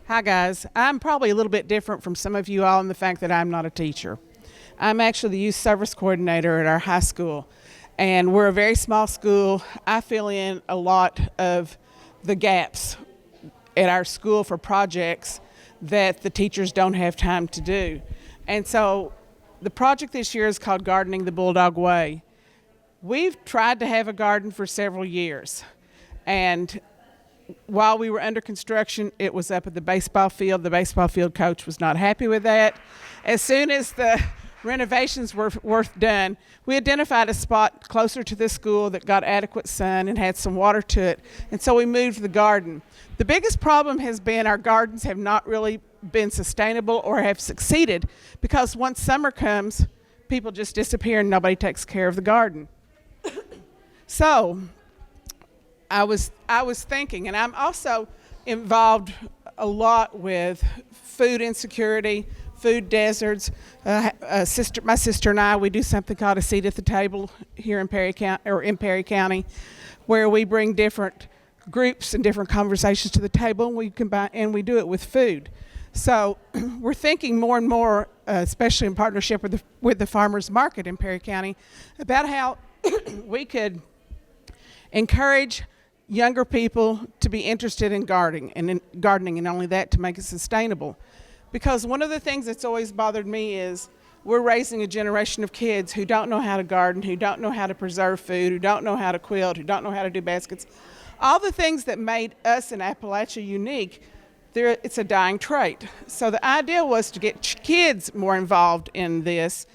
Hi, guys. I'm probably a little bit different from some of you all in the fact that I'm not a teacher. I'm actually the youth service coordinator at our high school, and we're a very small school. I fill in a lot of the gaps at our school for projects that the teachers don't have time to do. And so the project this year is called Gardening the Bulldog Way. We've tried to have a garden for several years, and while we were under construction, it was up at the baseball field. The baseball field coach was not happy with that. As soon as the renovations were done, we identified a spot closer to the school that got adequate sun and had some water to it, and so we moved the garden. The biggest problem has been our gardens have not really been sustainable or have succeeded because once summer comes, people just disappear and nobody takes care of the garden. So I was thinking, and I'm also involved a lot with food insecurity, food deserts. My sister and I, we do something called a seat at the table here in Perry County, where we bring different groups and different conversations to the table, and we combine and we do it with food. So we're thinking more and more, especially in partnership with the farmers market in Perry County, about how we could encourage younger people to be interested in gardening, and only that, to make it sustainable. Because one of the things that's always bothered me is we're raising a generation of kids who don't know how to garden, who don't know how to preserve food, who don't know how to quilt, who don't know how to do baskets. All the things that made us in Appalachia unique, it's a dying trait. So the idea was to get kids more involved in this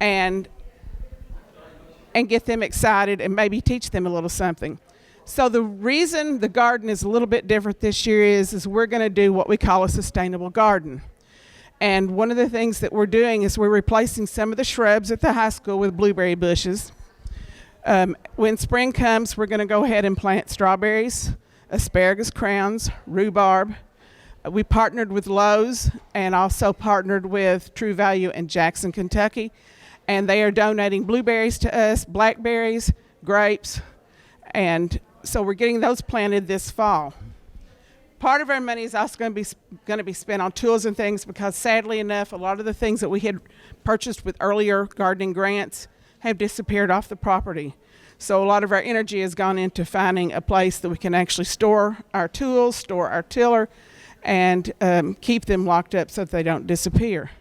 and get them excited and maybe teach them a little something. So the reason the garden is a little bit different this year is we're going to do what we call a sustainable garden. And one of the things that we're doing is we're replacing some of the shrubs at the high school with blueberry bushes. When spring comes, we're going to go ahead and plant strawberries, asparagus crowns, rhubarb. We partnered with Lowe's and also partnered with True Value in Jackson, Kentucky. And they are donating blueberries to us, blackberries, grapes, and so we're getting those planted this fall. Part of our money is also going to be spent on tools and things because sadly enough, a lot of the things that we had purchased with earlier gardening grants have disappeared off the property. So a lot of our energy has gone into finding a place that we can actually store our tools, store our tiller, and keep them locked up so that they don't disappear.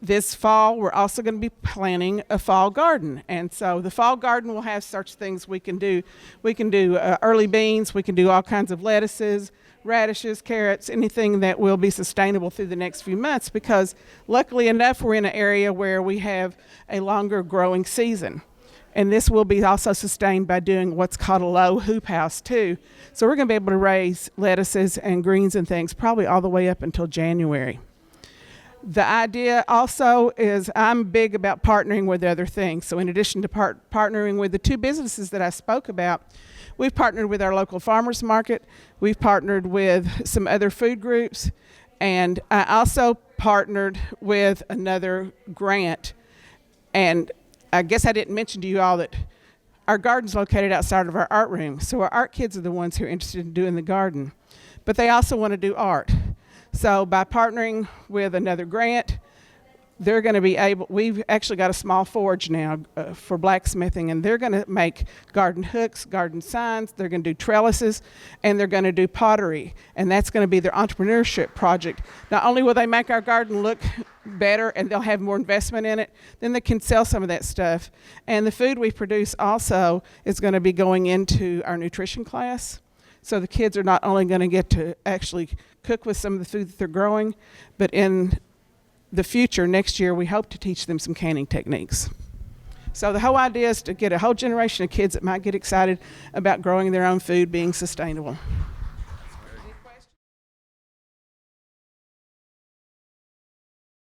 This fall, we're also going to be planting a fall garden. And so the fall garden will have such things we can do. We can do early beans. We can do all kinds of lettuces, radishes, carrots, anything that will be sustainable through the next few months because luckily enough, we're in an area where we have a longer growing season. And this will be also sustained by doing what's called a low hoop house too. So we're going to be able to raise lettuces and greens and things probably all the way up until January. The idea also is I'm big about partnering with other things. So in addition to partnering with the two businesses that I spoke about, we've partnered with our local farmers market. We've partnered with some other food groups. And I also partnered with another grant. And I guess I didn't mention to you all that our garden's located outside of our art room. So our art kids are the ones who are interested in doing the garden. But they also want to do art. So by partnering with another grant, they're going to be able, we've actually got a small forge now for blacksmithing, and they're going to make garden hooks, garden signs, they're going to do trellises, and they're going to do pottery. And that's going to be their entrepreneurship project. Not only will they make our garden look better and they'll have more investment in it, then they can sell some of that stuff. And the food we produce also is going to be going into our nutrition class. So the kids are not only going to get to actually cook with some of the food that they're growing, but in the future, next year, we hope to teach them some canning techniques. So the whole idea is to get a whole generation of kids that might get excited about growing their own food, being sustainable.